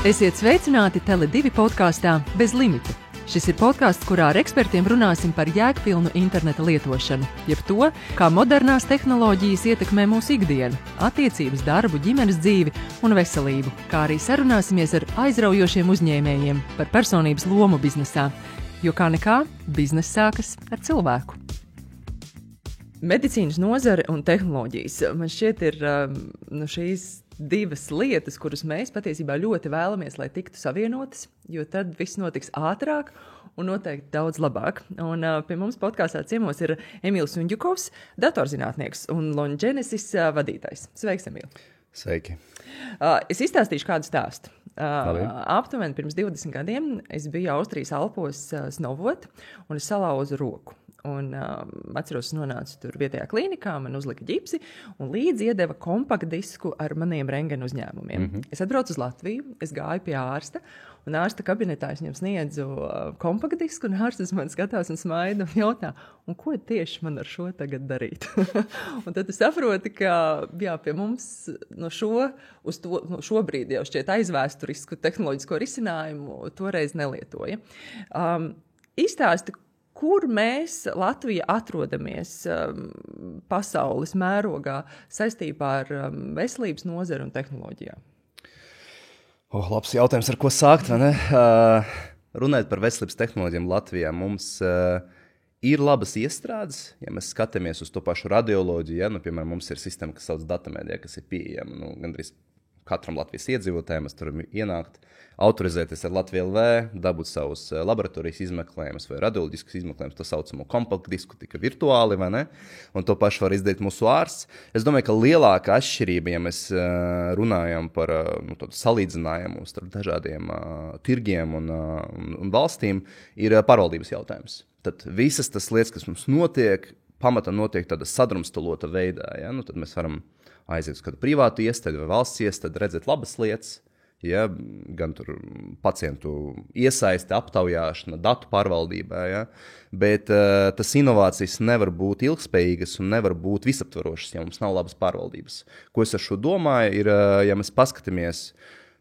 Esiet sveicināti Tele2 podkāstā Bez limita. Šis ir podkāsts, kurā ar ekspertiem runāsim par jēgpilnu interneta lietošanu, jeb to, kā modernās tehnoloģijas ietekmē mūsu ikdienu, attiecības, darbu, ģimenes dzīvi un veselību, kā arī sarunāsimies ar aizraujošiem uzņēmējiem par personības lomu biznesā, jo kā nekā bizness sākas ar cilvēku. Medicīnas nozare un tehnoloģijas. Man šķiet ir šīs divas lietas, kuras mēs patiesībā ļoti vēlamies, lai tiktu savienotas, jo tad viss notiks ātrāk un noteikti daudz labāk. Un pie mums podkāstā ciemos ir Emīls Unģukovs, datorzinātnieks un Longenesis vadītājs. Sveiks, Emīl! Sveiki! Es izstāstīšu kādu stāstu. Aptuveni pirms 20 gadiem es biju Austrijas Alpos snovot un es salauzu roku. Un atceros, nonācu tur vietējā klīnikā, man uzlika ģipsi un līdzi iedeva kompaktdisku ar maniem rentgena uzņēmumiem. Es atbraucu uz Latviju, es gāju pie ārsta, un ārsta kabinetā es viņam sniedzu kompaktdisku, un ārsts man skatās un smaida un jautā, un ko tieši man ar šo tagad darīt? Un tad tu saproti, ka pie mums šobrīd jau šķiet aizvēsturisku tehnoloģisko risinājumu toreiz nelietoja. Izstāsti, kur mēs, Latvija, atrodamies pasaules mērogā saistībā ar veselības nozari un tehnoloģijām? Labs jautājums, ar ko sākt, vai ne? Runājot par veselības tehnoloģijām Latvijā, mums ir labas iestrādes, ja mēs skatāmies uz to pašu radioloģiju, ja? Piemēram, mums ir sistēma, kas sauc datamēdija, kas ir pieejama, gandrīz katram Latvijas iedzīvotājiem, mēs tur ienākt, autorizēties ar Latviju LV, dabūt savus laboratorijas izmeklējumus vai radioloģiskus izmeklējumus, to saucamo kompaktdisku, tika virtuāli, vai ne? Un to pašu var izdarīt mūsu ārsts. Es domāju, ka lielāka atšķirība, ja mēs runājam par tādu salīdzinājumu starp dažādiem tirgiem un valstīm, ir pārvaldības jautājums. Tad visas tas lietas, kas mums notiek, pamatā notiek tāda sadrumstalota veidā. Ja? Tad mēs varam aiziet uz kādu privātu iestādi vai valsts iestādi, redzēt labas lietas, ja? Gan tur pacientu iesaisti, aptaujāšana, datu pārvaldībā, ja? Bet tas inovācijas nevar būt ilgspējīgas un nevar būt visaptvarošas, ja mums nav labas pārvaldības. Ko es ar šo domāju, ir, ja mēs paskatāmies,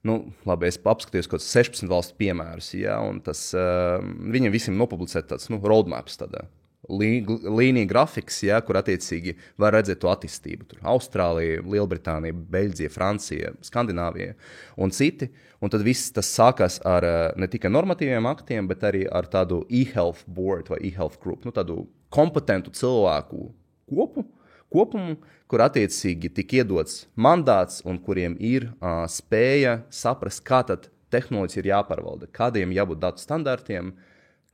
labi, es apskatījos kaut 16 valstu piemērus, ja? Un tas, viņiem visiem nopublicēt tāds roadmaps tādā. Līnija grafiks, ja, kur attiecīgi var redzēt to attīstību. Tur Austrālija, Lielbritānija, Beļģija, Francija, Skandināvija un citi. Un tad viss tas sākās ar ne tikai normatīviem aktiem, bet arī ar tādu e-health board vai e-health group, tādu kompetentu cilvēku kopumu, kur attiecīgi tika iedots mandāts un kuriem ir spēja saprast, kā tad tehnoloģija ir jāpārvalda, kādiem jābūt datu standartiem,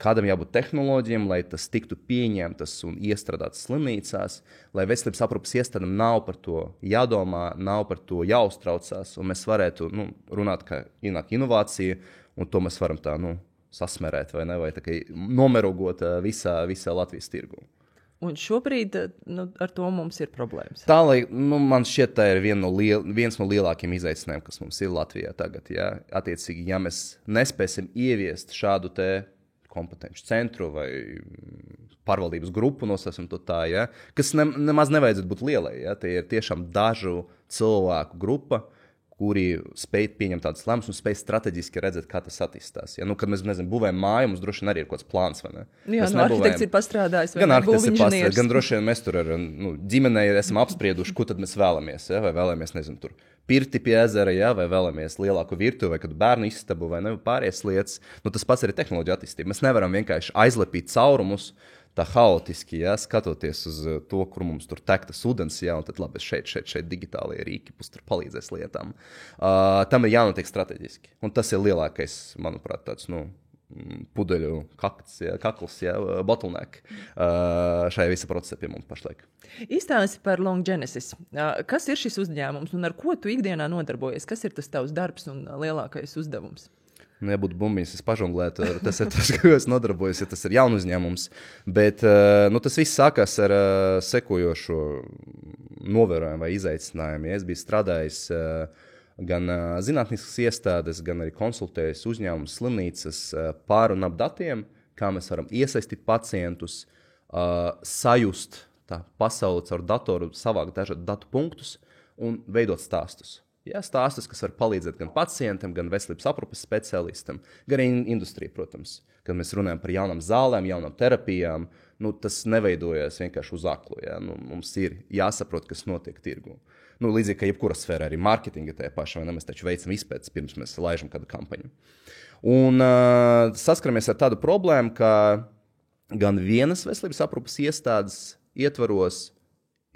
kādam jābūt tehnoloģiem, lai tas tiktu pieņemtas un iestrādātas slimnīcās, lai veselības aprūpes iestādēm nav par to jādomā, nav par to jāuztraucās, un mēs varētu runāt, ka ienāk inovācija, un to mēs varam tā sasmerēt vai ne, vai tā kā nomerogot visā Latvijas tirgu. Un šobrīd ar to mums ir problēmas. Tā, lai, man šķiet, tā ir viens no lielākiem izaicinājumiem, kas mums ir Latvijā tagad. Ja? Attiecīgi, ja mēs nespēsim ieviest šādu te kompetenci centru vai pārvaldības grupu, nosaucam to tā, ja? Kas nemaz nevajadzētu būt lielai. Ja? Tie ir tiešām dažu cilvēku grupa, kuri spēj pieņemt tādas lēmumus un spēj strateģiski redzēt, kā tas attīstās. Ja? Kad mēs būvējam māju, mums droši vien arī ir kaut kāds plāns, vai ne? Jā, arhitekts ir pastrādājis, vai gan arhitekts ir pastrādājis, gan droši vien mēs tur ar ģimenei esam apsprieduši, ko tad mēs vēlamies, ja? Vai vēlamies, tur pirti pie ezera, ja? Vai vēlamies lielāku virtuvi, vai kādu bērnu istabu, vai ne, pārējās lietas. Tas pats arī tehnoloģija attīstība. Mēs nevaram vienkārši aizlepīt caurumus tā haotiski, ja, skatoties uz to, kur mums tur tek tas ūdens, ja, un tad labi, šeit digitālie rīki tur palīdzēs lietām. Tam ir jānotiek strateģiski. Un tas ir lielākais, manuprāt, tāds, pudeļu kakls, ja, bottleneck šajā visa procesā pie mums pašlaik. Izstāsti par Longenesis. Kas ir šis uzņēmums un ar ko tu ikdienā nodarbojies? Kas ir tas tavs darbs un lielākais uzdevums? Nebūtu bumbiņas, es pažonglētu, tas ir tas, ko es nodarbojos, ja tas ir jaunu uzņēmums. Bet tas viss sākās ar sekojošo novērojumu vai izaicinājumu. Ja es biju strādājis gan zinātniskas iestādes, gan arī konsultējis uzņēmumus, slimnīcas pār un ap datiem, kā mēs varam iesaistīt pacientus, sajust tā pasauli caur datoru, savākt dažādu datu punktus un veidot stāstus. Ja, stāstus, kas var palīdzēt gan pacientam, gan veselības aprūpes speciālistam, gan arī industrijai, protams. Kad mēs runājam par jaunām zālēm, jaunām terapijām, tas neveidojas vienkārši uz aklu. Ja? Mums ir jāsaprot, kas notiek tirgu. Līdzīgi kā jebkura sfēra, arī mārketinga tajā pašā, mēs taču veicam izpētes, pirms mēs laižam kādu kampaņu. Un saskaramies ar tādu problēmu, ka gan vienas veselības aprūpes iestādes ietvaros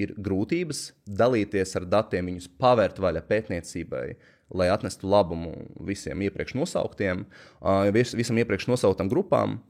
ir grūtības dalīties ar datiem, viņus pavērt vaļā pētniecībai, lai atnestu labumu visiem iepriekš nosauktiem, visam iepriekš nosauktām grupām.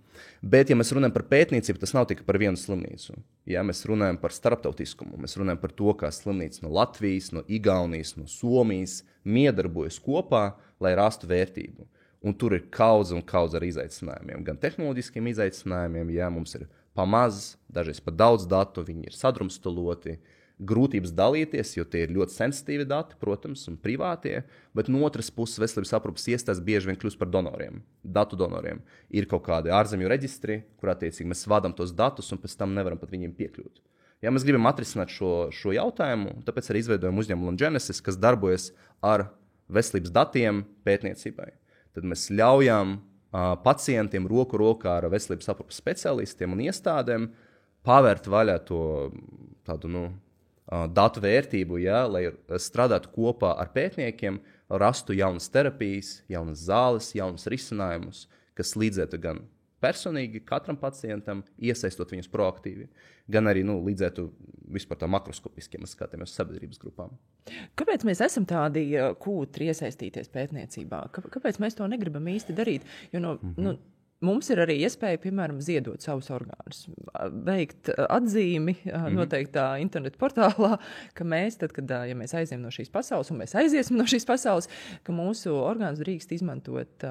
Bet, ja mēs runājam par pētniecību, tas nav tikai par vienu slimnīcu. Ja, mēs runājam par starptautiskumu, mēs runājam par to, kā slimnīca no Latvijas, no Igaunijas, no Somijas miedarbojas kopā, lai rastu vērtību. Un tur ir kaudz un kaudz ar izaicinājumiem, gan tehnoloģiskiem izaicinājumiem, ja mums ir pamaz, dažreiz pat daudz datu, viņi ir sadrumstaloti, grūtības dalīties, jo tie ir ļoti sensitīvi dati, protams, un privātie, bet no otras puses veselības aprūpes iestādes bieži vien kļūst par donoriem, datu donoriem. Ir kaut kādi ārzemju reģistri, kur attiecīgi mēs vadām tos datus un pēc tam nevaram pat viņiem piekļūt. Ja mēs gribam atrisināt šo jautājumu, tāpēc arī izveidojam uzņēmumu Longenesis, kas darbojas ar veselības datiem pētniecībai. Tad mēs ļaujam pacientiem roku rokā ar veselības aprūpes speciālistiem un iestādēm pavērt vaļā to tādu, datu vērtību, ja, lai strādātu kopā ar pētniekiem, rastu jaunas terapijas, jaunas zāles, jaunas risinājumus, kas līdzētu gan personīgi katram pacientam, iesaistot viņus proaktīvi, gan arī līdzētu vispār tā makroskopiski, ja mēs skatāmies uz sabiedrības grupām. Kāpēc mēs esam tādi kūtri iesaistīties pētniecībā? Kāpēc mēs to negribam īsti darīt? Jo mums ir arī iespēja, piemēram, ziedot savus orgānus, veikt atzīmi noteiktā internetu portālā, ka mēs, tad, kad ja mēs aizējam no šīs pasaules, un mēs aiziesim no šīs pasaules, ka mūsu orgānus drīkst izmantot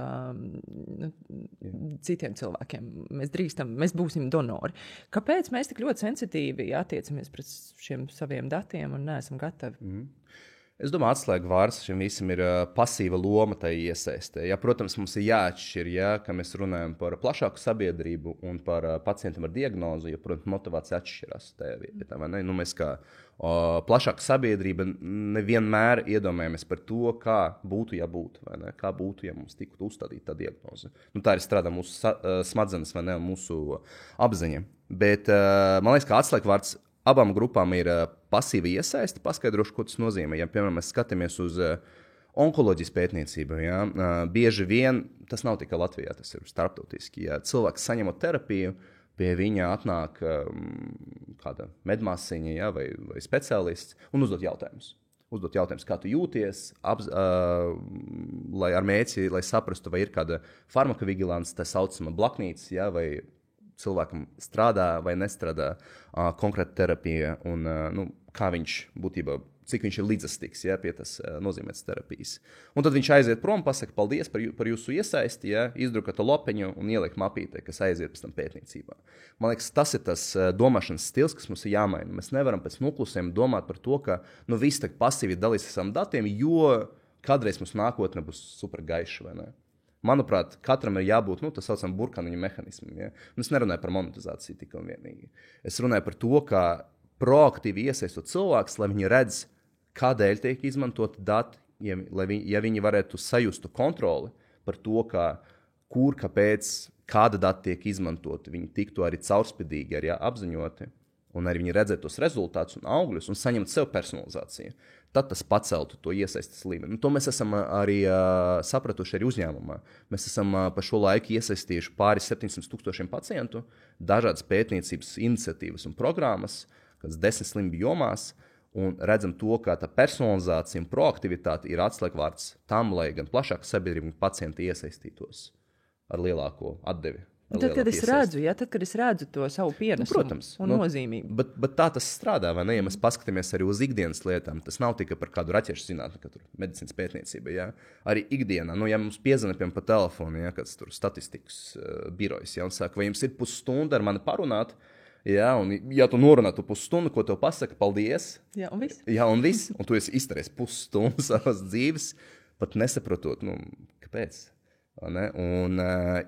citiem cilvēkiem. Mēs būsim donori. Kāpēc mēs tik ļoti sensitīvi attiecamies pret šiem saviem datiem un neesam gatavi? Es domāju, atslēga vārds šim visam ir pasīva loma tai iesaistē. Ja, protams, mums ir jāatšķir, ka mēs runājam par plašāku sabiedrību un par pacientam ar diagnozi, jo, protams, motivācija atšķirās tajā vietā. Mēs kā plašāka sabiedrība nevienmēr iedomājamies par to, kā būtu, ja būtu, kā būtu, ja mums tiktu uzstādīta tā diagnoze. Tā arī strādā mūsu smadzenes, mūsu apziņa. Bet man liekas, ka atslēga vārds abām grupām ir pasīva iesaiste. Paskaidrošu, ko tas nozīmē. Ja, piemēram, mēs skatāmies uz onkoloģijas pētniecību, bieži vien tas nav tikai Latvijā, tas ir starptautiski. Ja cilvēks saņemot terapiju, pie viņa atnāk kāda medmāsiņa vai speciālists un uzdot jautājumus. Uzdot jautājumus, kā tu jūties, lai ar mērķi, lai saprastu, vai ir kāda farmakovigilants, tā saucama blaknīca, vai cilvēkam strādā vai nestrādā konkrēta terapija un kā viņš būtībā, cik viņš ir līdzastīgs pie tas nozīmētas terapijas. Un tad viņš aiziet prom, pasaka paldies par jūsu iesaisti, izdruka to lopeņu un ieliek mapītē, kas aiziet pēc tam pētniecībā. Man liekas, tas ir tas domāšanas stils, kas mums ir jāmaina. Mēs nevaram pēc noklusiem domāt par to, ka visi tak pasīvi dalīs ar saviem datiem, jo kādreiz mums nākotne būs super gaiša, vai ne? Manuprāt, katram ir jābūt tā saucamam burkāniņu mehānismam. Ja? Es nerunāju par monetizāciju tikai un vienīgi. Es runāju par to, kā proaktīvi iesaistot cilvēkus, lai viņi redz, kādēļ tiek izmantoti dati, ja viņi varētu sajust kontroli par to, kur, kāpēc, kāda dati tiek izmantoti. Viņi tiktu arī caurspīdīgi arī apziņoti, un arī viņi redzētu tos rezultātus un augļus un saņemt sev personalizāciju. Tad tas paceltu to iesaistes līmeni. To mēs esam arī sapratuši arī uzņēmumā. Mēs esam pa šo laiku iesaistījuši pāri 700,000 pacientu, dažādas pētniecības iniciatīvas un programmas, kādas 10 slimību jomās, un redzam to, ka tā personalizācija un proaktivitāte ir atslēgvārds tam, lai gan plašāka sabiedrība un pacienti iesaistītos ar lielāko atdevi. Tad, kad es redzu to savu pienesumu un nozīmību. Bet tā tas strādā, vai ne? Ja mēs paskatāmies arī uz ikdienas lietām, tas nav tikai par kādu raķešu zinātni, kā tur medicīnas pētniecība, ja? Arī ikdienā, ja mums piezvana pa telefonu, ja, kāds tur statistikas birojs, ja, un saka, vai jums ir pusstunda ar mani parunāt, ja, un ja tu norunā tu pusstundu, ko tev pasaka, paldies. Jā, un viss. Jā, un viss, un tu esi izturējis pusstundu savas dzīves, pat nesaprotot, kāpēc. Un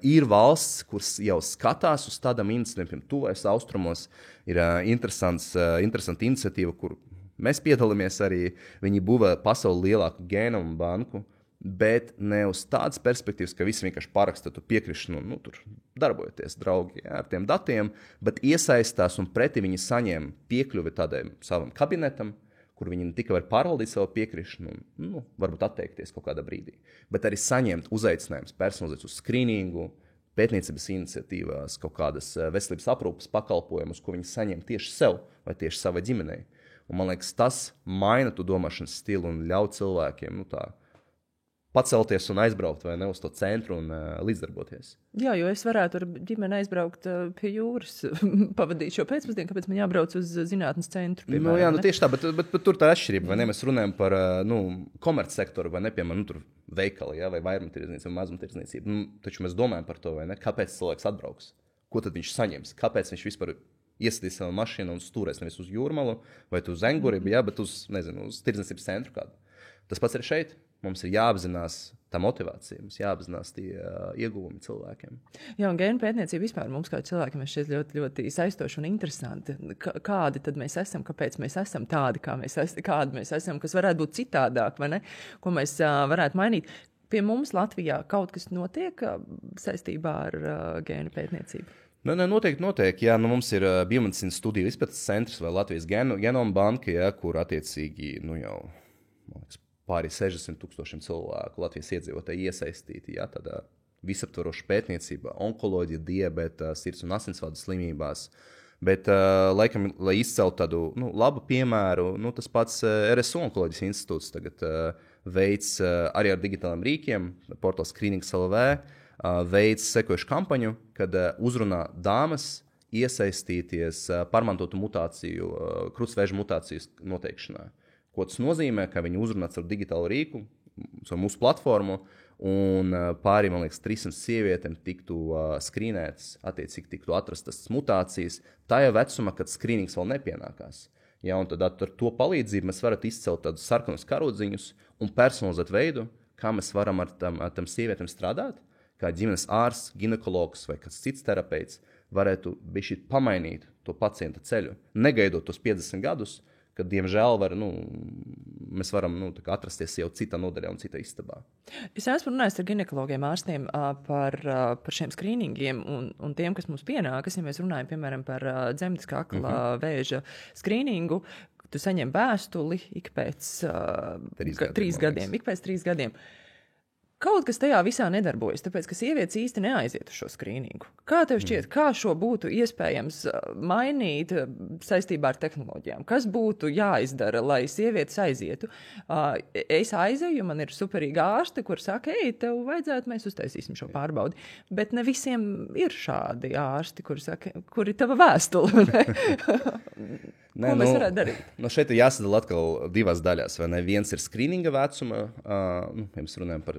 ir valsts, kuras jau skatās uz tādām iniciatīvām, tuvais austrumos ir interesanta iniciatīva, kur Mēs piedalāmies arī, viņi būvē pasauli lielāku genomu banku, bet ne uz tādas perspektīvas, ka visi vienkārši paraksta tu piekrišanu, tur darbojoties draugi ar tiem datiem, bet iesaistās un pretī viņi saņem piekļuvi tādam savam kabinetam, kur viņi ne tikai var pārvaldīt savu piekrišanu, varbūt atteikties kaut kādā brīdī, bet arī saņemt uzaicinājumus personalizēt uz skrīningu, pētniecības iniciatīvās, kaut kādas veselības aprūpes pakalpojumus, ko viņi saņem tieši sev vai tieši savai ģimenei. Un man liekas, tas maina tu domāšanas stilu un ļauj cilvēkiem pacelties un aizbraukt vai ne uz to centru un līdzdarboties. Jā, jo es varētu ar ģimeni aizbraukt pie jūras, pavadīt šo pēcpusdienu, kāpēc man jābrauc uz zinātnes centru. Piemēram, tieši tā, bet tur tā atšķirība, vai ne? Mēs runājam par komercsektoru, vai ne, piemēram, tur veikali, vai vairumtirdzniecība, vai mazumtirdzniecība. Taču mēs domājam par to, vai ne? Kāpēc cilvēks atbrauks? Ko tad viņš saņems? Kāpēc viņš vispār iesadīs savu mašīnu un stūrēs nevis uz Jūrmalu vai uz Enguribu, bet uz tirdzniecības centru kādu? Tas pats ir šeit. Mums ir jāapzinās tā motivācija, mums jāapzinās tie ieguvumi cilvēkiem. Jā, un gēnu pētniecība vispār mums kā cilvēkiem ir šķiet ļoti, ļoti saistoši un interesanti. Kādi tad mēs esam, kāpēc mēs esam tādi, kādi mēs esam, kas varētu būt citādāk, vai ne? Ko mēs varētu mainīt. Pie mums Latvijā kaut kas notiek saistībā ar gēnu pētniecību? Noteikti. Jā, mums ir biomedicīnas studiju izpētes centrs vai Latvijas genoma banka, jā, kur attiecīgi jau, man liekas, pāri 60,000 cilvēku Latvijas iedzīvotāji iesaistīti, jā, tādā visaptvaroša pētniecībā, onkoloģija, diabēta, sirds un asinsvadu slimībās. Bet, laikam, lai izceltu tādu labu piemēru, tas pats RSU onkoloģijas institūts tagad veids arī ar digitāliem rīkiem, portāls Screenings LV, veids sekojušu kampaņu, kad uzrunā dāmas iesaistīties pārmantotu mutāciju, krūtsvēža mutācijas noteikšanā. Ko tas nozīmē, ka viņi uzrunā ar digitālu rīku, ar mūsu platformu, un pāri, man liekas, 300 sievietēm tiktu skrīnētas, attiecīgi tiktu atrastas mutācijas, tajā vecumā, kad skrīnings vēl nepienākās. Ja, un tad ar to palīdzību mēs varam izcelt tādus sarkanus karodziņus un personalizēt veidu, kā mēs varam ar tam sievietēm strādāt, kā ģimenes ārsts, ginekologs vai kāds cits terapeits varētu bišķi pamainīt to pacienta ceļu, negaidot tos 50 gadus, kad, diemžēl, mēs varam atrasties jau citā nodaļā un citā istabā. Es esmu runājis ar ginekologiem ārstiem par šiem skrīningiem un tiem, kas mums pienākas. Ja mēs runājam, piemēram, par dzemdes kakla vēža skrīningu, tu saņem vēstuli ik pēc 3 gadiem. Ik pēc 3 gadiem. Kaut kas tajā visā nedarbojas, tāpēc, ka sievietes īsti neaiziet uz šo skrīningu. Kā tev šķiet, kā šo būtu iespējams mainīt saistībā ar tehnoloģijām? Kas būtu jāizdara, lai sievietes aizietu? Es aizēju, man ir superīga ārste, kur saka, tev vajadzētu, mēs uztaisīsim šo pārbaudi. Bet ne visiem ir šādi ārsti, kuri saka, kur ir tava vēstule? Ko mēs varētu darīt? Šeit ir jāsadala atkal 2 daļās. Viens ir skrīninga vecuma, ja mēs runājam par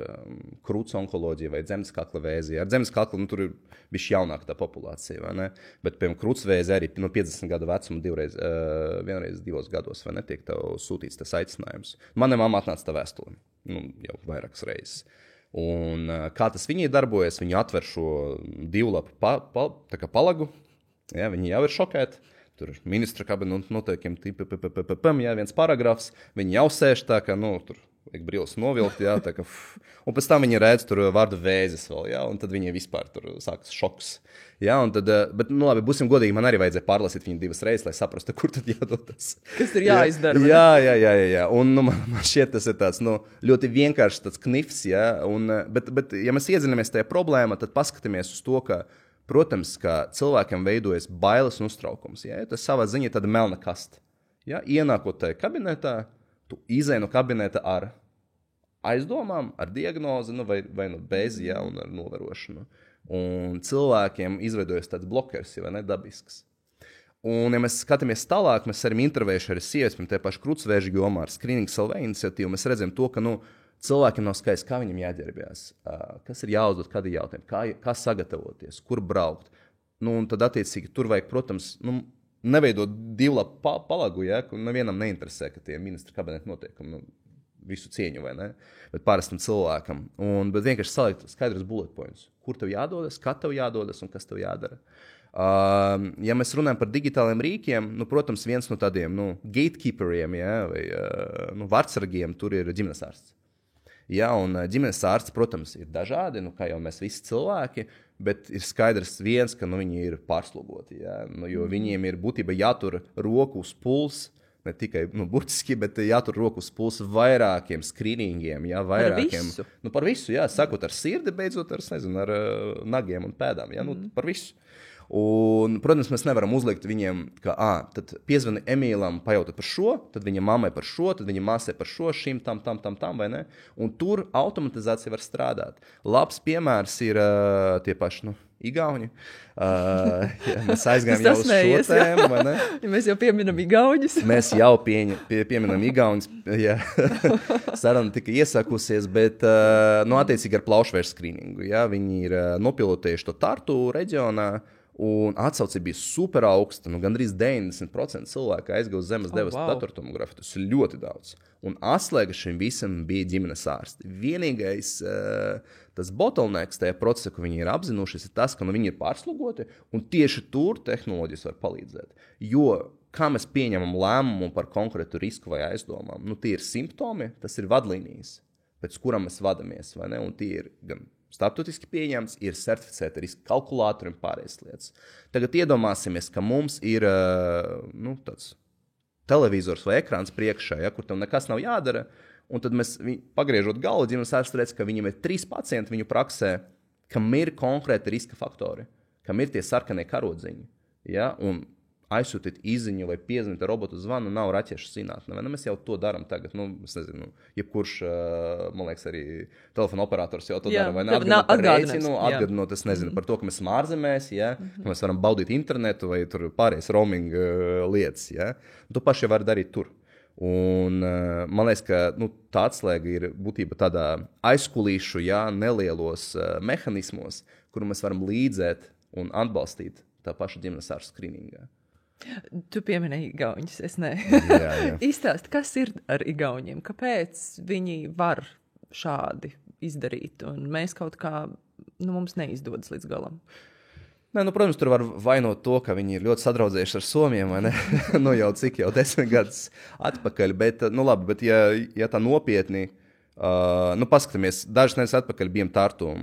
krūts onkoloģiju vai dzemdes kakla vēzi. Ar dzemdes kakla tur ir bišķi jaunāka tā populācija, vai ne? Bet, piemēram, krūtsvēzi arī no 50 gadu vecuma vienreiz 2 gados, vai ne, tiek tev sūtīts tas aicinājums. Manai mamma atnāca tā vēstuli, jau vairākas reizes. Un kā tas viņai darbojas, viņi atver šo 2 lapu palagu, ja, viņi jau ir šokēti. Tur ir ministra kabineta noteikiem, viens paragrafs, viņi jau sēž tā, ka, tur vajag brīlis novilkt, jā, tā ka, un pēc tam viņi redz tur vārdu vēzis vēl, jā, un tad viņi vispār tur sākas šoks, jā, un tad, bet, labi, būsim godīgi, man arī vajadzēja pārlasīt viņu 2 reizes, lai saprastu, kur tad jādodas. Kas ir jāizdara? Jā, un, man šķiet, tas ir tāds, ļoti vienkāršs tāds knifs, jā, un, bet, ja mēs iedziļamies tajā problēmā, tad paskatāmies uz to, ka, protams, ka cilvēkiem veidojas bailes un uztraukums. Ja? Tas savā ziņā ir tāda melna kaste. Ja? Ienākot tajā kabinetā, tu izej no kabineta ar aizdomām, ar diagnozi, vai bez, ja, un ar novērošanu. Un cilvēkiem izveidojas tāds blokeris, vai ne, dabisks. Un, ja mēs skatāmies tālāk, mēs esam intervējuši ar sievietes, tie paši krūtsvēža jomā ar Screenings LV iniciatīvu, mēs redzam to, ka, cilvēkiem nav skaidrs, kā viņam jāģērbjās, kas ir jāuzdod, kādi jautājumi, kā sagatavoties, kur braukt. Un tad, attiecīgi, tur vajag, protams, neveidot 2 lapu palagu, ja, kur nevienam neinteresē, ka tie ministra kabineta notiekumi. visu cieņu, vai ne? Bet parastam cilvēkam. Bet vienkārši salikt skaidrs bullet points. Kur tev jādodas, kad tev jādodas un kas tev jādara. Ja mēs runājam par digitāliem rīkiem, protams, viens no tādiem gatekeeperiem vai vārdsargiem tur ir ģimenes ārsts. Ja, un ģimenes ārsts, protams, ir dažādi, kā jau mēs visi cilvēki, bet ir skaidrs viens, ka viņi ir pārslogoti. Ja? Jo viņiem ir būtībā jātur roku uz pulsa, ne tikai burtiski, bet jātur roku uz pulsa vairākiem skrīningiem. Ja? Vairākiem, par visu? Par visu, jā, sakot ar sirdi, beidzot ar nagiem un pēdām. Ja? Par visu. Un, protams, mēs nevaram uzlikt viņiem, ka tad piezvani Emīlam, pajautāt par šo, tad viņa mammai par šo, tad viņa māsai par šo, šim, tam, vai ne? Un tur automatizācija var strādāt. Labs piemērs ir tie paši, Igauņi. Mēs aizgājām jau uz šo tēmu, vai ne? Mēs jau pieminam Igauņus. Mēs jau pieminam Igauņus, ja saruna tika iesākusies, bet, attiecīgi ar plaušvērs skrīningu, ja, viņi ir nopilotējuši to Tartu reģionā, un atsauce bija super augsta. Gandrīz 90% cilvēku aizgāja uz zemes devas datortomogrāfiju. Tas ir ļoti daudz. Un atslēga šim visam bija ģimenes ārsti. Vienīgais tas bottlenecks tajā procesā, ko viņi ir apzinušies, ir tas, ka viņi ir pārslogoti, un tieši tur tehnoloģijas var palīdzēt. Jo, kā mēs pieņemam lēmumu par konkrētu risku vai aizdomām, tie ir simptomi, tas ir vadlīnijas, pēc kurām mēs vadamies, vai ne? Un tie ir gan starptautiski pieņemts, ir certificēta riska kalkulātori un pārējās lietas. Tagad iedomāsimies, ka mums ir tāds televizors vai ekrāns priekšā, ja, kur tam nekas nav jādara, un tad mēs pagriežot galvu, ģimenes ārsts redz, ka viņam ir 3 pacienti viņu praksē, kam ir konkrēti riska faktori, kam ir tie sarkanie karodziņi, ja, un aizsūtīt izziņu vai piezvanīt ar robotu zvanu nav raķešu zinātne. Mēs jau to darām tagad. Es nezinu, jebkurš, man liekas, arī telefona operators jau to dara. Vai atgādinot, es nezinu, par to, ka mēs esam ārzemēs, ja, ka mēs varam baudīt internetu vai tur pārējais roaming lietas. Ja. To paši var darīt tur. Un man liekas, ka tā atslēga ir būtība tādā aizkulīšu, ja, nelielos mehanismos, kuru mēs varam līdzēt un atbalstīt tā paša ģimenes ārsta skrīningā. Tu pieminēji Igauņus, es ne. Jā. Izstāsti, kas ir ar Igauņiem? Kāpēc viņi var šādi izdarīt? Un mēs kaut kā, mums neizdodas līdz galam. Protams, tur var vainot to, ka viņi ir ļoti sadraudzējuši ar Somiem, vai ne? Jau cik jau 10 gadus atpakaļ. Bet, labi, bet ja tā nopietni, paskatāmies, dažas nedēļas atpakaļ bijām Tartu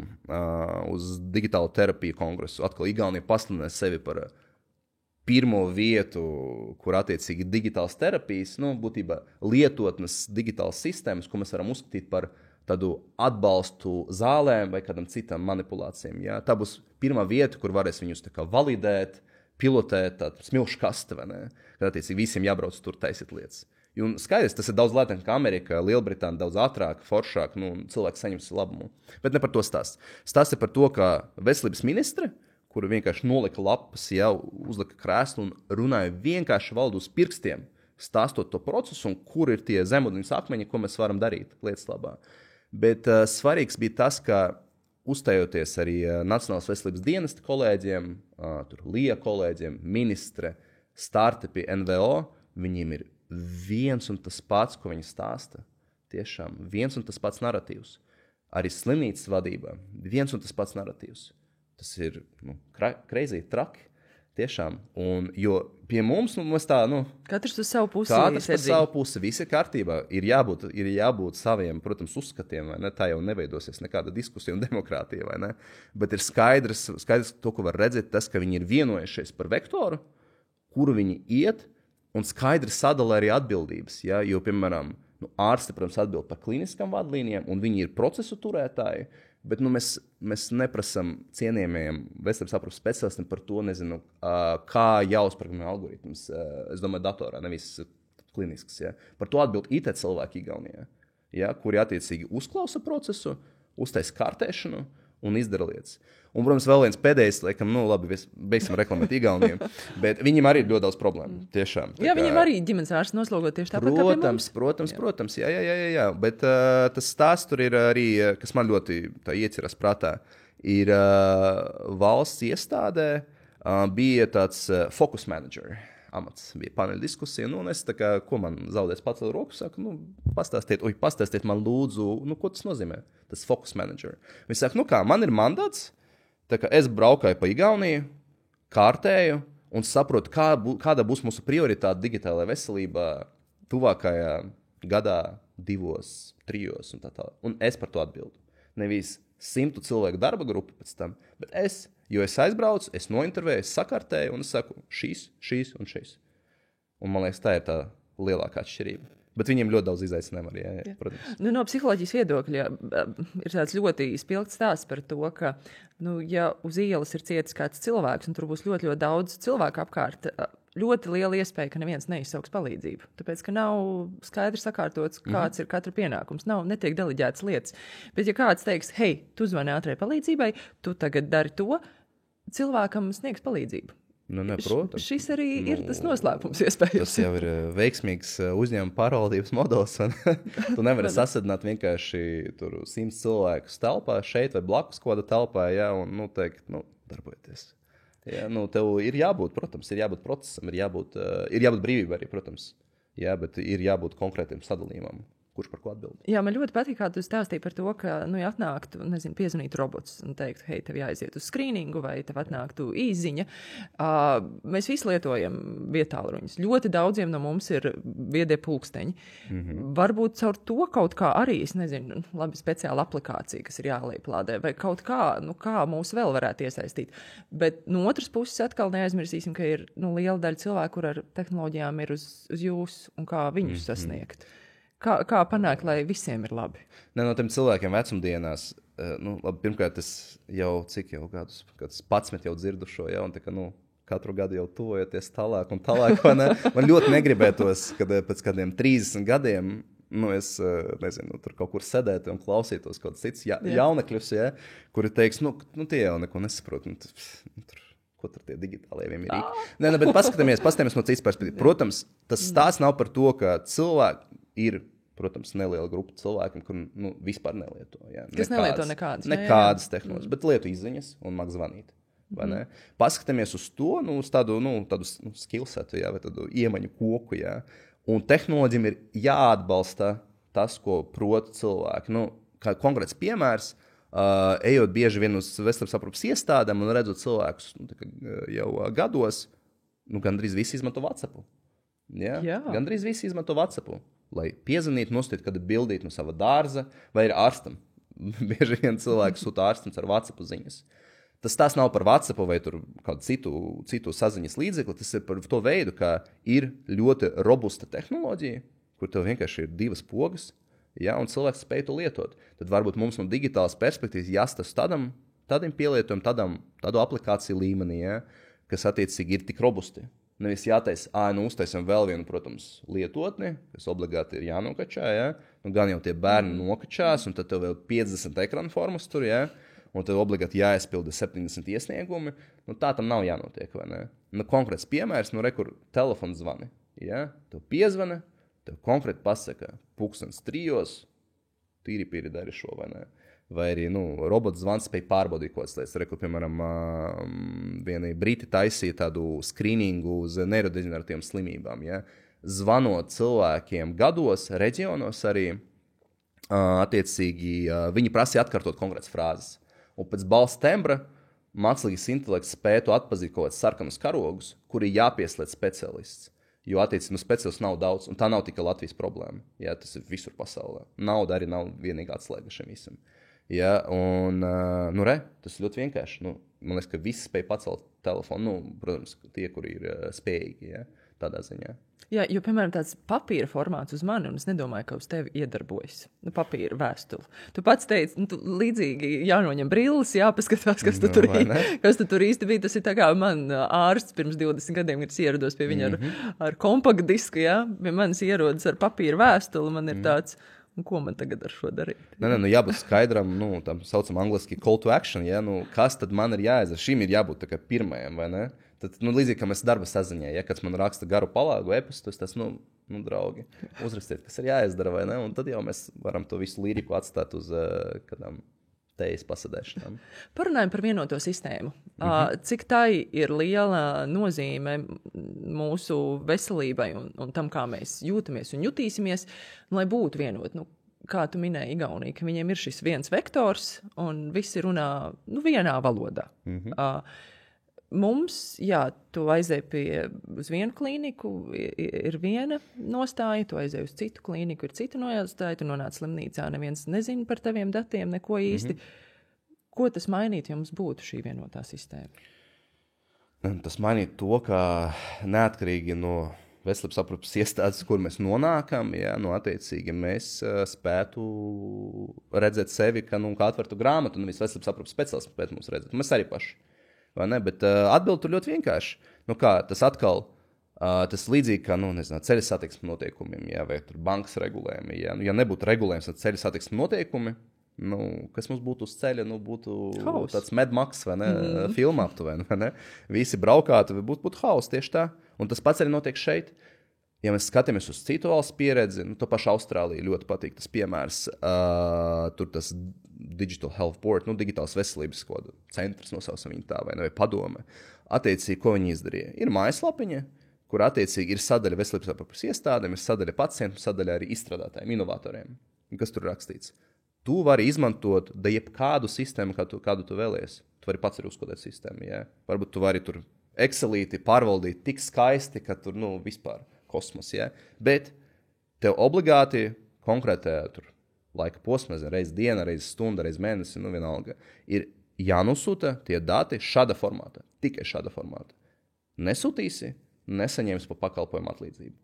uz digitālo terapiju kongresu. Atkal Igaunija pasludināja sevi par pirmo vietu, kur attiecīgi digitālas terapijas, būtībā lietotnes digitālas sistēmas, ko mēs varam uzskatīt par tādu atbalstu zālēm vai kādam citam manipulācijām. Ja? Tā būs pirmā vieta, kur varēs viņus tā kā validēt, pilotēt, tādu smilšu kaste, vai ne? Kad attiecīgi visiem jābrauc tur taisīt lietas. Un skaidrs, tas ir daudz lētāk kā Amerika, Lielbritānija, daudz ātrāk, foršāk, cilvēks saņems labumu. Bet ne par to stāst. Stāst ir par to, ka veselības ministre, kuru vienkārši nolika lapas, jau uzlika krēslu un runāja vienkārši valdu uz pirkstiem, stāstot to procesu un kur ir tie zemūdeņu akmeņi, ko mēs varam darīt lietas labā. Bet svarīgs bija tas, ka uzstājoties arī Nacionālās veselības dienesta kolēģiem, tur LIA kolēģiem, ministre, startupi, NVO, viņiem ir viens un tas pats, ko viņi stāsta. Tiešām viens un tas pats narratīvs. Arī slimnīcas vadībā viens un tas pats narratīvs. Tas ir crazy, traki, tiešām. Un, jo pie mums, mēs tā, katrs uz savu pusi. Katrs par savu pusi, viss ir kārtībā. Ir jābūt saviem, protams, uzskatiem, vai ne? Tā jau neveidosies nekāda diskusija un demokrātija, vai ne? Bet ir skaidrs to, ko var redzēt, tas, ka viņi ir vienojušies par vektoru, kuru viņi iet, un skaidri sadala arī atbildības. Ja? Jo, piemēram, ārsti, protams, atbild par kliniskām vadlīnijām, un viņi ir procesu turētāji. Bet mēs neprasam cienījamajiem veselības aprūpes speciālistiem par to, nezinu, kā jāuzprogrammē algoritms. Es domāju, datorā, nevis klinisks. Ja? Par to atbild IT cilvēki Igaunijā, ja? Kuri attiecīgi uzklausa procesu, uztaisa kārtēšanu un izdara lietas. Un, protams, vēl viens pēdējais, laikam, labi, beigsim reklamēt Igauniem, bet viņiem arī ir ļoti daudz problēmu, tiešām. Jā, viņiem arī ģimenes ārsts noslogot tieši tāpat kā pie mums. Protams, jā, bet tas stāsts tur ir arī, kas man ļoti tā ieceras prātā, ir valsts iestādē, bija tāds focus manager, amats. Bija paneļa diskusija, un es tā kā, ko man zaudēs, pacēlu roku, saku, pastāstiet man lūdzu, ko tas nozīmē, tas focus manager. Viņi saka, kā, man ir mandāts, tā kā es braukāju pa Igauniju, kārtēju, un saprotu, kāda būs mūsu prioritāte digitālajā veselībā tuvākajā gadā, 2, 3 un tā tālāk. Un es par to atbildu. Nevis 100 cilvēku darba grupa pēc tam, bet jo es aizbraucu, es nointervēju, es sakārtēju, un es saku, šīs un šīs. Un man liekas, tā ir tā lielākā atšķirība. Bet viņiem ļoti daudz izaicinājumu arī, jā, protams. No psiholoģijas viedokļa ir tāds ļoti spilgts stāsts par to, ka, ja uz ielas ir cietis kāds cilvēks, un tur būs ļoti, ļoti daudz cilvēku apkārt, ļoti liela iespēja, ka neviens neizsauks palīdzību. Tāpēc, ka nav skaidri sakārtots, kāds ir katra pienākums. Netiek deleģētas lietas. Bet, ja kāds teiks, hei, tu zvani ātrai palīdzībai, tu tagad dari to, cilvēkam sniegs palīdzību. Protams. Šis arī ir tas noslēpums, iespējams. Tas jau ir veiksmīgs uzņēmuma pārvaldības modelis. Tu nevari sasadināt vienkārši 100 cilvēkus telpā, šeit vai blakus kāda telpā, un teikt, darbojieties. Jā, tev ir jābūt, protams, ir jābūt procesam, ir jābūt brīvībai arī, protams. Jā, bet ir jābūt konkrētiem sadalījumam. Kurš par ko atbild? Jā, man ļoti patīk, kā tu stāstīji par to, ka, ja atnāktu, piezvanītu robots un teiktu, hei, tev jāaiziet uz skrīningu vai tev atnāktu īziņa. Mēs visi lietojam vietālruņus. Ļoti daudziem no mums ir viedie pulksteņi. Varbūt caur to kaut kā arī, labi, speciāla aplikācija, kas ir jālieplādē, vai kaut kā, kā mūs vēl varētu iesaistīt. Bet no otras puses atkal neaizmirsīsim, ka ir liela daļa cilvēku, kur ar tehnoloģijām ir uz jūs un kā viņus sasniegt. Kā panākt, lai visiem ir labi? No tiem cilvēkiem vecumdienās, labi, pirmkārt, es jau gadus 11 jau dzirdu šo, un tā kā, katru gadu jau tuvojoties tālāk un tālāk, vai ne? Man ļoti negribētos, kad pēc kādiem 30 gadiem, es, tur kaut kur sēdētu un klausītos kaut cits jaunekļus, kuri teiks, tie jau neko nesaprot, ko tur tie digitālie vienmēr ir. Bet paskatāmies no citas perspektīvas. Protams, tas stāsts nav par to, ka cilvēki ir, protams, neliela grupa cilvēkiem, kur vispār nelieto. Kas nelieto nekādas tehnoloģijas, bet lieto izziņas un māk zvanīt. Paskatāmies uz to, uz tādu skillsetu, vai tādu iemaņu koku. Un tehnoloģiem ir jāatbalsta tas, ko prot cilvēki. Kā konkrēts piemērs, ejot bieži vien uz veselības aprūpes iestādēm un redzot cilvēkus jau gados, gandrīz visi izmanto WhatsApp. Gandrīz visi izmanto WhatsApp. Lai piezvanītu, nostīt kādu bildīti no sava dārza, vai ir ārstam. Bieži vien cilvēki sūta ārstam ar WhatsApp ziņas. Tas nav par WhatsApp vai kādu citu saziņas līdzekli, tas ir par to veidu, ka ir ļoti robusta tehnoloģija, kur tev vienkārši ir 2 pogas, un cilvēks spēj to lietot. Tad varbūt mums no digitālas perspektīvas jāstas tādiem pielietojumiem, tādu aplikāciju līmenī, kas attiecīgi ir tik robusti. Nevis jātaisa, uztaisam vēl vienu, protams, lietotni, kas obligāti ir jānokačā, gan jau tie bērni nokačās, un tad tev vēl 50 ekrāna formas tur, un tev obligāti jāizpilda 70 iesniegumi, tā tam nav jānotiek, vai ne? Konkrēts piemērs, kur telefons zvani, tev piezvana, tev konkrēti pasaka, 3:00, tīri dari šo, vai ne? Vai arī, robots zvans spēj pārbaudīt kaut kādas lietas. Kur, piemēram, vieni briti taisīja tādu skrīningu uz neirodeģeneratīvām slimībām. Zvanot cilvēkiem gados, reģionos arī, attiecīgi, viņi prasīja atkārtot konkrētas frāzes. Un pēc balss tembra mākslīgais intelekts spētu atpazīt kaut kādus sarkanus karogus, kuri jāpieslēdz speciālists. Jo, attiecīgi, speciālists nav daudz, un tā nav tikai Latvijas problēma. Tas ir visur pasaulē. Nauda arī nav vienīgā atslēga šim visam. Tas ir ļoti vienkārši. Man liekas, ka visi spēj pacelt telefonu. Protams, tie, kuri ir spējīgi, tādā ziņā. Jā, jo, piemēram, tāds papīra formāts uz mani, un es nedomāju, ka uz tevi iedarbojas. Papīra vēstuli. Tu pats teici, līdzīgi jānoņem brilles, jāpaskatās, kas tu tur īsti bija. Tas ir tā kā man ārsts pirms 20 gadiem, kad es ierados pie viņa ar kompaktdisku, pie manis ierodas ar papīra vēstuli, man ir tāds... Un ko man tagad ar šo darīt? Jābūt skaidram, tam saucam angliski call to action, kas tad man ir jāizdara? Šim ir jābūt tā kā pirmajam, vai ne? Tad, līdzīgi, kā mēs darba saziņā, kāds man raksta garu palāgu e-pastu, tas, draugi, uzrakstiet, kas ir jāizdara, vai ne? Un tad jau mēs varam to visu līriku atstāt uz kādām tejas pasadēšanām. Parunājam par vienoto sistēmu. Cik tai ir liela nozīme mūsu veselībai un tam, kā mēs jūtamies un jutīsimies, lai būtu vienot. Kā tu minēji, Igaunija, ka viņiem ir šis viens vektors un visi runā vienā valodā. Mums, tu aizēji uz vienu klīniku, ir viena nostāja, tu aizēji uz citu klīniku, ir cita nostāja, tu nonāc slimnīcā, neviens nezina par taviem datiem neko īsti. Ko tas mainītu, ja mums būtu šī vienotā sistēma? Tas mainītu to, ka neatkarīgi no veselības aprūpes iestādes, kur mēs nonākam, attiecīgi mēs spētu redzēt sevi, kā atvērtu grāmatu, un visu veselības aprūpes speciālistu spētu mums redzēt. Mēs arī paši. Vai ne? Bet atbildi tur ļoti vienkārši. Tas atkal, tas līdzīgi kā, ceļa satiksmes noteikumiem, vai tur bankas regulējumi. Ja nebūtu regulējums ar ceļa satiksmes noteikumi, kas mums būtu uz ceļa, būtu tāds Mad Max, vai ne, filma aptuveni, vai ne? Visi braukātu, būtu haus tieši tā. Un tas pats arī notiek šeit. Ja mēs skatāmies uz citu valsts pieredzi, to pašu Austrāliju ļoti patīk tas piemērs, tur tas Digital Health Board, digitāls veselības centrs nosaucam viņu tā, vai padome. Attiecīgi, ko viņi izdarīja? Ir mājaslapiņa, kur attiecīgi ir sadaļa veselības aprūpes iestādēm, ir sadaļa pacientu, sadaļa arī izstrādātājiem, inovatoriem. Kas tur rakstīts? Tu vari izmantot jebkādu sistēmu, kādu tu vēlies. Tu vari pats arī uzkodēt sistēmu. Ja? Varbūt tu vari tur Excelīti pārvaldīt tik skaisti, ka tur vispār kosmos. Ja? Bet tev obligāti konkrētajā laika posmā, reiz diena, reiz stunda, reiz mēnesi, vienalga, ir jānosūta tie dati šāda formātā. Tikai šāda formātā. Nesūtīsi, nesaņemsi pa pakalpojumu atlīdzību.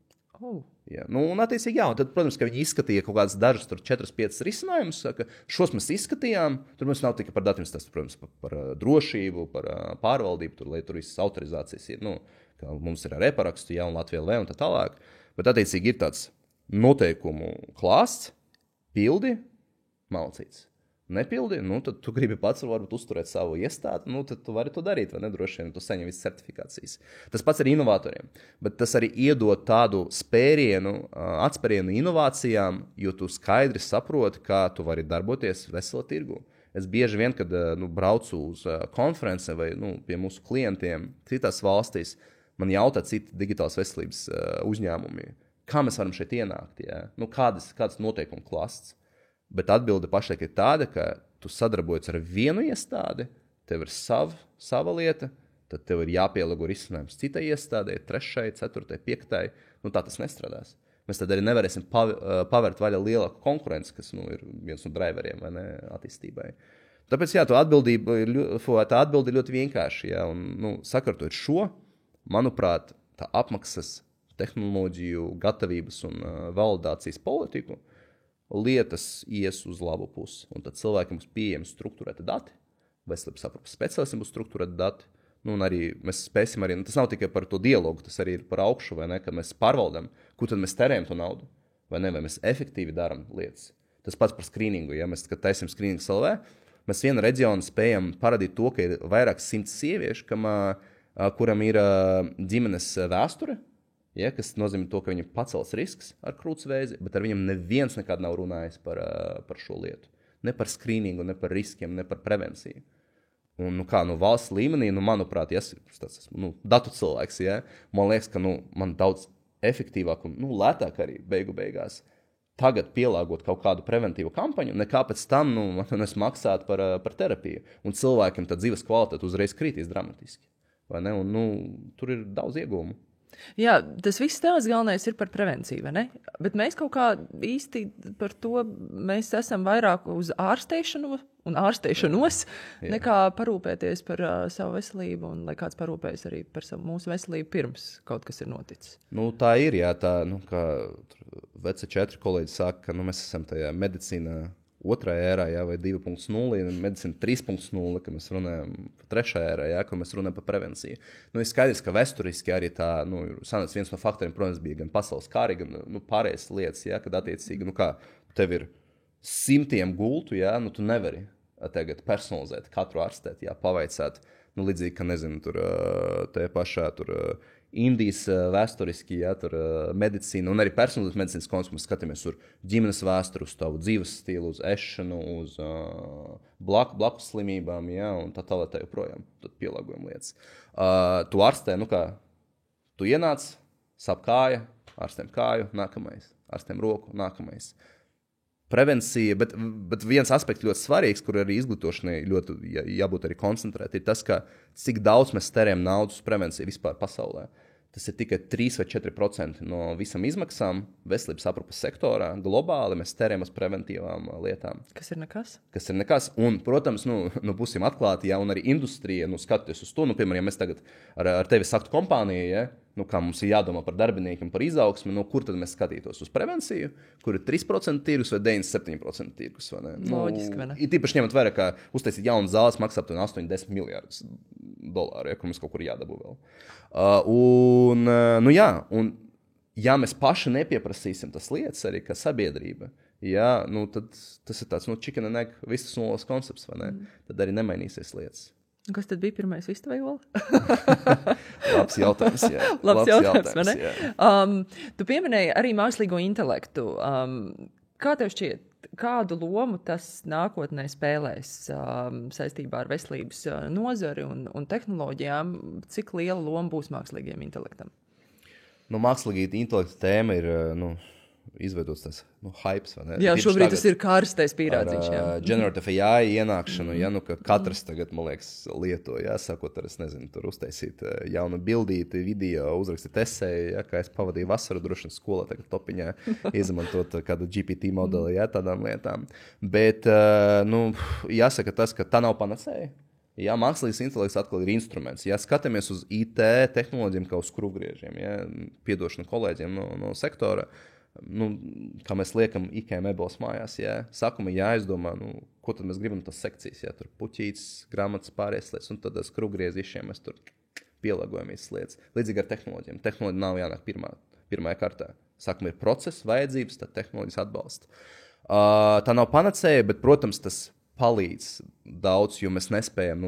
Ja. Un attiecīgi, tad, protams, ka viņi izskatīja kaut kādas dažas 4-5 risinājumus, ka šos mēs izskatījām, tur mums nav tikai par datiem, tas, protams, par drošību, par pārvaldību, lai tur visas autorizācijas ir, ka mums ir ar e-parakstu, un Latvija LV un tā tālāk, bet attiecīgi ir tāds noteikumu klāsts, pildi, malcīts. Nepildi, tad tu gribi pats varbūt uzturēt savu iestādi, tad tu vari to darīt, vai ne? Droši vien tu saņem visas certifikācijas. Tas pats arī inovatoriem, bet tas arī iedod tādu atspērienu inovācijām, jo tu skaidri saproti, kā tu vari darboties veselā tirgu. Es bieži vien, kad braucu uz konferencēm vai pie mūsu klientiem citās valstīs, man jautā citi digitālas veselības uzņēmumi, kā mēs varam šeit ienākt, kādas noteikumu klasts. Bet atbilde pašlaik ir tāda, ka tu sadarbojies ar vienu iestādi, tev ir sava lieta, tad tev ir jāpielāgo risinājums citai iestādē, 3., 4., 5. Tā tas nestrādās. Mēs tad arī nevarēsim pavērt vaļā lielāku konkurenci, kas ir viens no driveriem vai ne, attīstībai. Tāpēc, tā atbilde ir ļoti vienkārši. Ja, un, sakartojot šo, manuprāt, tā apmaksas tehnoloģiju, gatavības un validācijas politiku, lietas ies uz labu pusi. Un tad cilvēkiem būs pieejami strukturēti dati, veselības aprūpes speciālistiem būs strukturēti dati, un arī mēs spēsim arī, tas nav tikai par to dialogu, tas arī ir par augšu, vai ne, kad mēs pārvaldam, kur tad mēs terējam to naudu, vai ne, vai mēs efektīvi darām lietas. Tas pats par skrīningu, ja mēs, kad taisam skrīningu LV, mēs vienu reģionu spējam parādīt to, ka ir vairāk 100 sieviešu, kuram ir ģimenes vēsture, ja, kas nozīmē to, ka viņam pacels risks ar krūtsvēzi, bet ar viņam neviens nekad nav runājis par šo lietu. Ne par skrīningu, ne par riskiem, ne par prevenciju. Un, valsts līmenī, manuprāt, es esmu datu cilvēks, ja, man liekas, ka man daudz efektīvāk un lētāk arī beigās tagad pielāgot kaut kādu preventīvu kampaņu, nekā pēc tam es maksātu par terapiju. Un cilvēkiem tā dzīves kvalitāte uzreiz kritīs dramatiski. Vai ne? Un, tur ir daudz iegūmu. Jā, tas viss tās galvenais ir par prevenciju, vai ne? Bet mēs kaut kā īsti par to, mēs esam vairāk uz ārstēšanu un ārstēšanos, nekā parūpēties par savu veselību, un lai kāds parūpējas arī par mūsu veselību pirms kaut kas ir noticis. Tā ir, jā, tā, kā VC4 kolēģi saka, ka mēs esam tajā medicīnā 2. ērā, jā, vai 2.0, medicīna 3.0, ka mēs runājam par 3. ērā, jā, ka mēs runājam par prevenciju. Ir skaidrs, ka vēsturiski arī tā, sanāca viens no faktoriem, protams, bija gan pasaules kāri, gan pārējais lietas, jā, kad attiecīgi, tev ir 100 gultu, jā, tu nevari tagad personalizēt, katru ārstēt, jā, pavaicāt, līdzīgi, ka, nezinu, tur te pašā tur Indijas vēsturiski, ja, tur medicīna un arī personības medicīnas konteksts. Mēs skatāmies uz ģimenes vēsturi, uz tavu dzīves stilu, uz ēšanu, uz blakus slimībām, ja, un tā tālāk tā joprojām. Tad pielāgojam lietas. Tu ārstē, tu ienāc, sāp kāja, ārstēm kāju, nākamais, ārstēm roku, nākamais. Prevencija, bet viens aspekts ļoti svarīgs, kur arī izglītošanai ļoti jābūt arī koncentrēt, ir tas, ka cik daudz mēs terējam naudu uz prevenciju vispār pasaulē. Tas ir tikai 3 vai 4% no visam izmaksām veselības aprūpes sektorā. Globāli mēs terējam uz preventīvām lietām. Kas ir nekas? Kas ir nekas. Un, protams, būsim atklāti, ja, un arī industrija, skatoties uz to, piemēram, ja mēs tagad ar tevi saktu kompāniju, ja, kā mums ir jādomā par darbiniekiem, par izaugsmi, kur tad mēs skatītos uz prevenciju, kur ir 3% tirgus vai 97% tirgus. Vai ne? Loģiski, vai ne? Ir tīpaši ņemot vērā, ka uztaisīt jaunu zāles maksā aptuveni $8-10 miljārdus, ja, kur mums kaut kur jādabū vēl. Un ja mēs paši nepieprasīsim tas lietas arī kā sabiedrība, ja, tad tas ir tāds chicken and egg, vistas nulles koncepts, vai ne? Tad arī nemainīsies lietas. Kas tad bija pirmais vistavējola? Labs jautājums, jā. Labs jautājums, vai ne? Tu pieminēji arī mākslīgo intelektu. Kā tev šķiet, kādu lomu tas nākotnē spēlēs saistībā ar veselības nozari un tehnoloģijām? Cik liela loma būs mākslīgiem intelektam? Mākslīgā intelekta tēma ir, izveidots tas hypes, vai ne? Jā, šobrīd tas ir karstais pīrādziņš. Generative AI ienākšanu, ka katrs tagad, man liekas, lieto, sākot ar, tur uztaisīt jaunu bildīti, video, uzrakstīt esēju, kā es pavadīju vasaru, droši vien skolā tagad topiņā, izmantot kādu GPT modeli, tādām lietām. Bet, jāsaka tas, ka tā nav panacēja. Jā, mākslīgais intelekts atkal ir instruments. Ja skatāmies uz IT tehnoloģiem kā uz skrūvgriežiem, piedošanu kolēģiem no sektora, kā mēs liekam IKEA mebeles mājās, sākumā jāizdomā, ko tad mēs gribam tas sekcijas, tur puķītes, grāmatas, pārējās lietas, un tad skrūvgriezīšiem mēs tur pielāgojam visas lietas. Līdzīgi ar tehnoloģiem. Tehnoloģija nav jānāk pirmajā kārtā. Sākumā ir process, vajadzības, tad tehnoloģijas atbalsta. Tā nav panacēja, bet, protams, tas palīdz daudz, jo mēs nespējam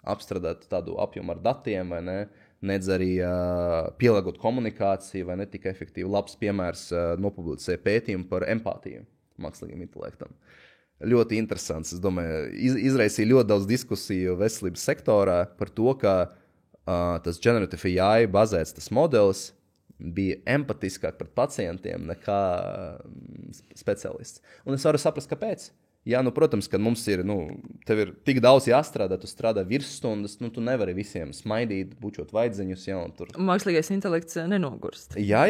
apstrādāt tādu apjomu ar datiem, vai ne? Nedz arī pielāgot komunikāciju, vai ne tik efektīvi. Labs piemērs nopublicēja pētījumu par empātiju mākslīgiem intelektam. Ļoti interesants. Es domāju, izraisīja ļoti daudz diskusiju veselības sektorā par to, ka tas generative AI bazēts tas modelis bija empatiskāk pret pacientiem nekā speciālists. Un es varu saprast, kāpēc. Jā, protams, kad mums ir, tev ir tik daudz jāstrādā, tu strādā virsstundas, tu nevari visiem smaidīt, bučot vaidziņus, un tur. Mākslīgais intelekts nenogurst. Jā,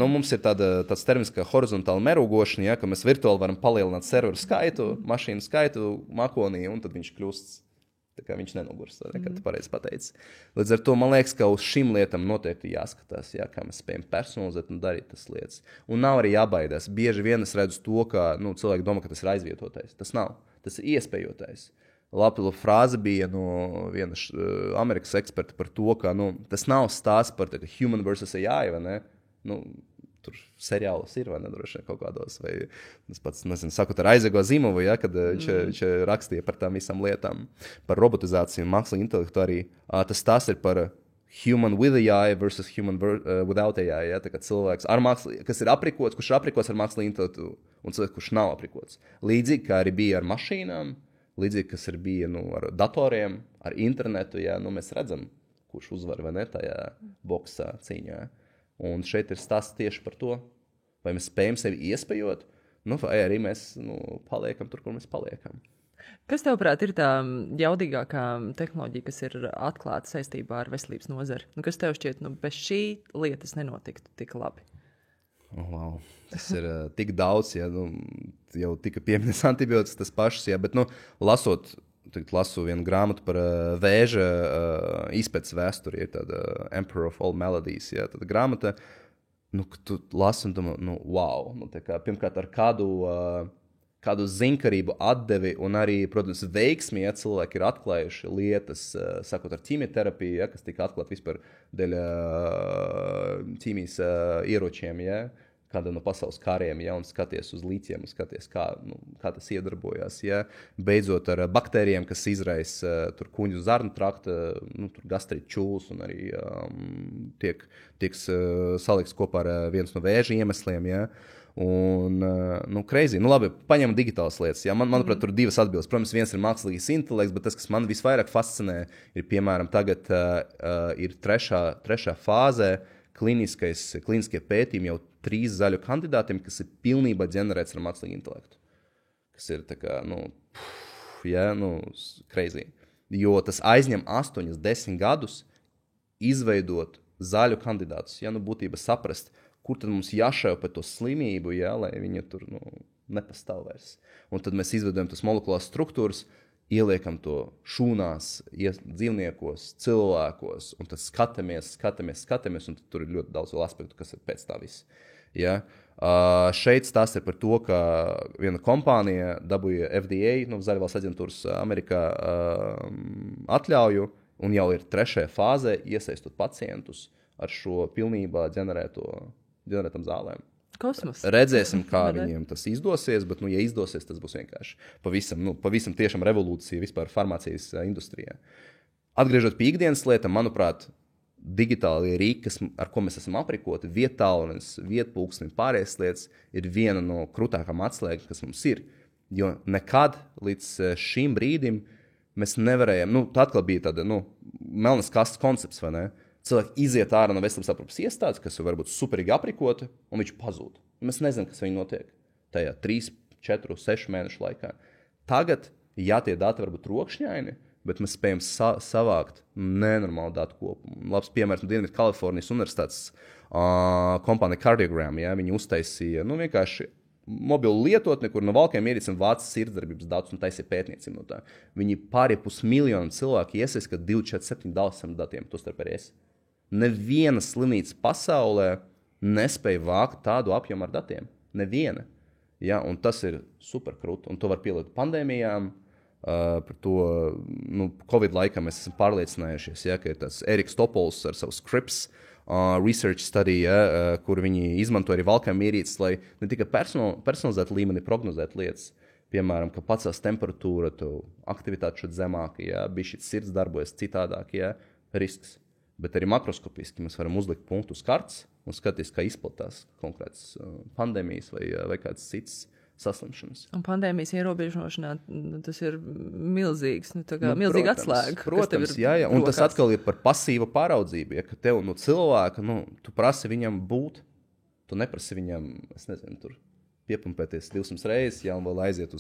mums ir tāds termins kā horizontāla merūgošana, ka mēs virtuāli varam palielināt serveru skaitu, mašīnu skaitu, makonī, un tad viņš kļūst, tā kā viņš nenogurst, kā tu pareizi pateici. Līdz ar to, man liekas, ka uz šīm lietām noteikti jāskatās, kā mēs spējam personalizēt un darīt tas lietas. Un nav arī jābaidās. Bieži vien es redzu to, ka cilvēki domā, ka tas ir aizvietotais. Tas nav. Tas ir iespējotais. Laba frāze bija no viena Amerikas eksperta par to, ka tas nav stāsts par human versus AI, vai ne? Tur seriālos ir, vai ne, droši vien kaut kādos, vai es pats, sakot ar Aizego Zimovu, kad viņš rakstīja par tām visām lietām, par robotizāciju un mākslīgu intelektu arī. Tas ir par human with AI versus human without AI, tā kā cilvēks, kas ir aprikots, kurš ir aprikots ar mākslīgu intelektu, un cilvēks, kurš nav aprikots. Līdzīgi, kā arī bija ar mašīnām, līdzīgi, kas arī bija ar datoriem, ar internetu, mēs redzam, kurš uzvar, vai ne, tajā boksā cīņā. Un šeit ir stāsts tieši par to, vai mēs spējam sevi iespējot, vai arī mēs paliekam tur, kur mēs paliekam. Kas tavprāt ir tā jaudīgākā tehnoloģija, kas ir atklāta saistībā ar veselības nozari? Kas tev šķiet, bez šī lietas nenotiktu tik labi? Wow. Tas ir tik daudz, jau tika pieminēts antibiotikas tas pašs, bet lasu vienu grāmatu par vēža izpētes vēsturi, ir tāda Emperor of All Maladies, tāda grāmata, tu lasi un domā, wow, tā kā pirmkārt ar kādu zinkarību atdevi un arī, protams, veiksmi, cilvēki ir atklājuši lietas, sakot ar ķīmijterapiju, kas tika atklāt vispār dēļ ķīmijas ieročiem, kāda no pasaules kariem, un skaties uz līķiem, un skaties, kā kā tas iedarbojās. Ja? Beidzot ar baktērijiem, kas izraisa kuņu zarnu trakta, gastrītu čūlas un arī tieks salikts kopā ar viens no vēža iemesliem. Ja? Un, crazy. Labi, paņemam digitālas lietas. Ja? Manuprāt, tur ir divas atbildes. Protams, viens ir mākslīgais intelekts, bet tas, kas man visvairāk fascinē, ir, piemēram, tagad ir trešā fāzē klīniskie pētījumi jau 3 zaļu kandidātiem, kas ir pilnībā ģenerēts ar mākslīgu intelektu. Kas ir tā kā, crazy. Jo tas aizņem 8-10 gadus izveidot zaļu kandidātus. Ja, būtībā saprast, kur tad mums jāšauj par to slimību, ja, lai viņa tur nepastāv vairs. Un tad mēs izveidojam tas molekulārās struktūras, ieliekam to šūnās, dzīvniekos, cilvēkos, un tad skatāmies, un tad tur ir ļoti daudz vēl aspektu, kas ir pēc tā viss. Ja? Šeit stāsts ir par to, ka viena kompānija dabūja FDA, zaļvalsts aģentūras Amerikā atļauju, un jau ir 3. fāzē iesaistot pacientus ar šo pilnībā ģenerētam zālēm. Kosmos. Redzēsim, kā viņiem tas izdosies, bet, ja izdosies, tas būs vienkārši pavisam tiešām revolūcija vispār farmācijas industrijā. Atgriežot pie ikdienas lietām, manuprāt, digitālie rīki, ar ko mēs esam aprīkoti, viedtālrunis, viedpulkstenis, pārējās lietas, ir viena no krūtākām atslēgām, kas mums ir. Jo nekad līdz šim brīdim mēs nevarējām, tā atkal bija tāda, melnas kastes koncepts, vai ne? Cilvēki iziet ārā no veselības aprūpes iestādes, kas ir varbūt superīgi aprīkoti, un viņš pazūd. Mēs nezinām, kas viņam notiek tajā 3, 4, 6 mēnešu laikā. Tagad, ja tie dati var būt rokšņaini, bet mēs spējam savākt nenormālu datu kopumu. Labs piemērs no Dienvidu Kalifornijas universitātes kompānija Cardiogram. Ja, viņi uztaisīja vienkārši mobilu lietotni, kur no valkiem ierīcina vācis sirdsdarbības datus un taisīja pētniecību no tā. Viņi pāri 500 miljonu cilvēku iesaista 247 dalsam datiem, tostarp arī es. Neviena slimnīca pasaulē nespēja vākt tādu apjomu ar datiem. Neviena. Ja, un tas ir super krūti. Un to var pielikt pandēmijām. Par to Covid laikā mēs esam pārliecinājušies, ja, ka ir tas Eriks Topols ar savu Scripps research study, ja, kur viņi izmanto arī valkām ierīces, lai ne tikai personalizētu līmeni prognozēt lietas. Piemēram, ka pacels temperatūra, aktivitāte šeit zemāka, ja, bija šis sirds darbojas citādāk, ja, risks. Bet arī makroskopiski mēs varam uzlikt punktu uz kartes un skatīties, kā izplatās konkrētas pandēmijas vai kādas citas saslimšanas. Un pandēmijas ierobežošanā tas ir milzīgs, milzīga atslēga. Protams, jā. Un tas atkal ir par pasīvu pāraudzību. Ja, ka tev cilvēka, tu prasi viņam būt, tu neprasi viņam, es nezinu, tur piepumpēties 200 reizes, ja, un vēl aiziet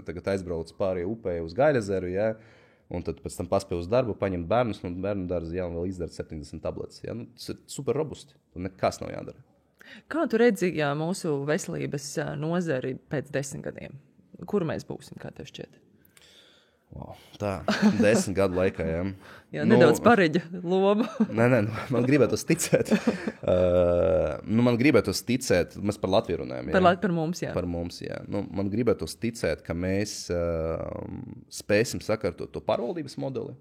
tagad aizbrauc pāri upē uz Gaļazeru, ja, un tad pēc tam paspēj uz darbu, paņemt bērnus no bērnu dārza, ja, un vēl izdara 70 tabletes. Ja. Tas ir super robusti. Tur nekas nav jādara. Kā tu redzi mūsu veselības nozari pēc 10 gadiem? Kur mēs būsim, kā tev šķiet? Wow, tā, 10 gadu laikā, jā. Jā, nedaudz pareģa loma. Nē, man gribētos ticēt. Man gribētos ticēt, mēs par Latviju runājam. Jā? Par mums, jā. Par mums, jā. Man gribētos ticēt, ka mēs spēsim sakārtot to pārvaldības modeli,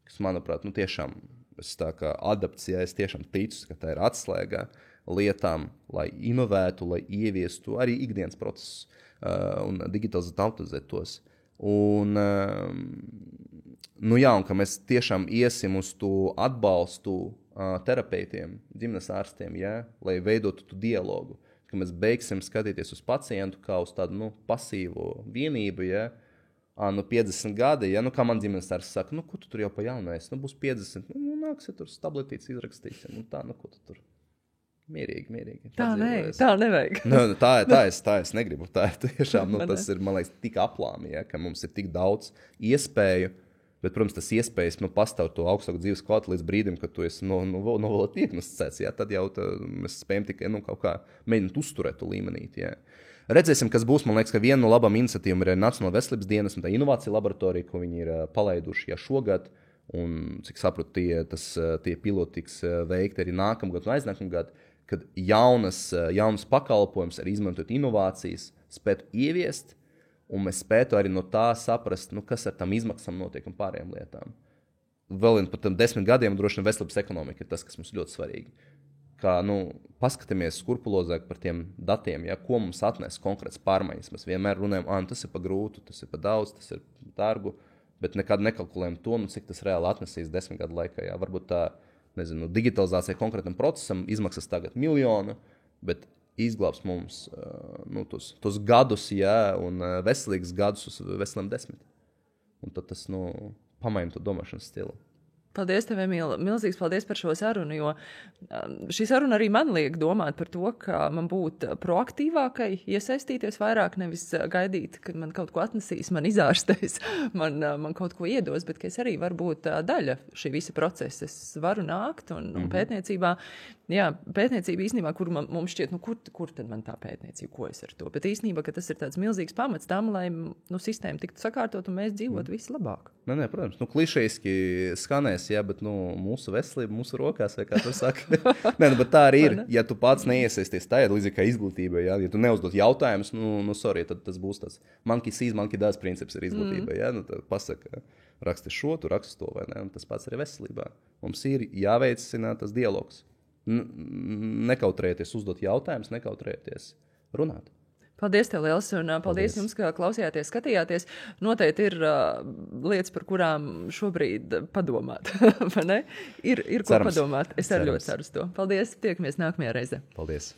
kas, manuprāt, tiešām, es tā kā adapts, ja es tiešām ticu, ka tā ir atslēga lietām, lai inovētu, lai ieviestu arī ikdienas procesus un digitalizēt tos. Un ka mēs tiešām iesim uz to atbalstu terapeitiem, ģimenes ārstiem, ja, lai veidotu tu dialogu, ka mēs beigsim skatīties uz pacientu kā uz tādu pasīvu vienību, ja, 50 gadi, ja, kā man ģimenes ārsts saka, ko tu tur jau pa jaunu esi, būs 50, nāksi tur tabletītes izrakstīts, ko tu tur. Mierīgi. Tā nevajag. Tā es negribu. Tā ir tiešām, tas ir, man liekas, tik aplāmi, ja, ka mums ir tik daudz iespēju, bet, protams, tas iespējas pastāv to augstāku dzīves kvalitāti līdz brīdim, kad tu esi vēl diagnosticēts, ja, tad jau mēs spējam tikai kaut kā mēģināt uzturēt to līmenīt. Ja. Redzēsim, kas būs. Man liekas, ka viena no labām iniciatīvām ir Nacionālā veselības dienas un tā inovācija laboratorija, ko viņi ir palaiduši šogad, un, cik saprotu, tie piloti tiks veikti arī nākamgad un aiznākamgad, kad jaunas pakalpojums arī izmantot inovācijas, spētu ieviest, un mēs spētu arī no tā saprast, kas ar tām izmaksām notiek un pārējām lietām. Vēl pat 10 gadiem droši vien veselības ekonomika ir tas, kas mums ļoti svarīgi. kā, paskatāmies skrupulozāk par tiem datiem, ja, ko mums atnes konkrēts pārmaiņas. Mēs vienmēr runājam, tas ir pa grūtu, tas ir pa daudz, tas ir dārgu, bet nekad nekalkulējam to, cik tas reāli atnesīs 10 gadu laikā. Ja. Varbūt tā, digitalizācija konkrētam procesam izmaksas tagad 1 miljonu, bet izglābs mums tos gadus, ja, un veselīgus gadus uz veseliem 10. Un tad tas, pamaina to domāšanas stilu. Paldies tev, Emīl. Milzīgs paldies par šo sarunu, jo šī saruna arī man liek domāt par to, ka man būtu proaktīvākai, iesaistīties vairāk, nevis gaidīt, ka man kaut ko atnesīs, man izārstēs, man kaut ko iedos, bet ka es arī varu būt daļa šī visa procesa. Es varu nākt un pētniecībā, pētniecība īstenībā, kur mums šķiet, kur tad man tā pētniecība, ko es ar to? Bet īstenībā, ka tas ir tāds milzīgs pamats tam, lai sistēma tiktu sakārtot un mēs dzīvotu visi labāk. Nē, protams, klišejiski skanēs, bet mūsu veselība, mūsu rokās, vai kā tu saki. Bet tā arī ir. Ja tu pats neiesaisties tajā līdzīgi kā izglītība, ja tu neuzdod jautājumus, sorry, tad tas būs tas monkey sees, monkey does princips ir izglītība. Tad pasaka, raksti šo, tu raksti to, vai ne? Un tas pats arī veselībā. Mums ir jāveicina tas dialogs. Nekautrēties uzdot jautājumus, nekautrēties runāt. Paldies tev liels, un paldies jums, ka klausījāties, skatījāties. Noteikti ir lietas, par kurām šobrīd padomāt, vai ne? Ir ko padomāt. Es arī ļoti ceru uz to. Paldies, tiekamies nākamajā reizē. Paldies.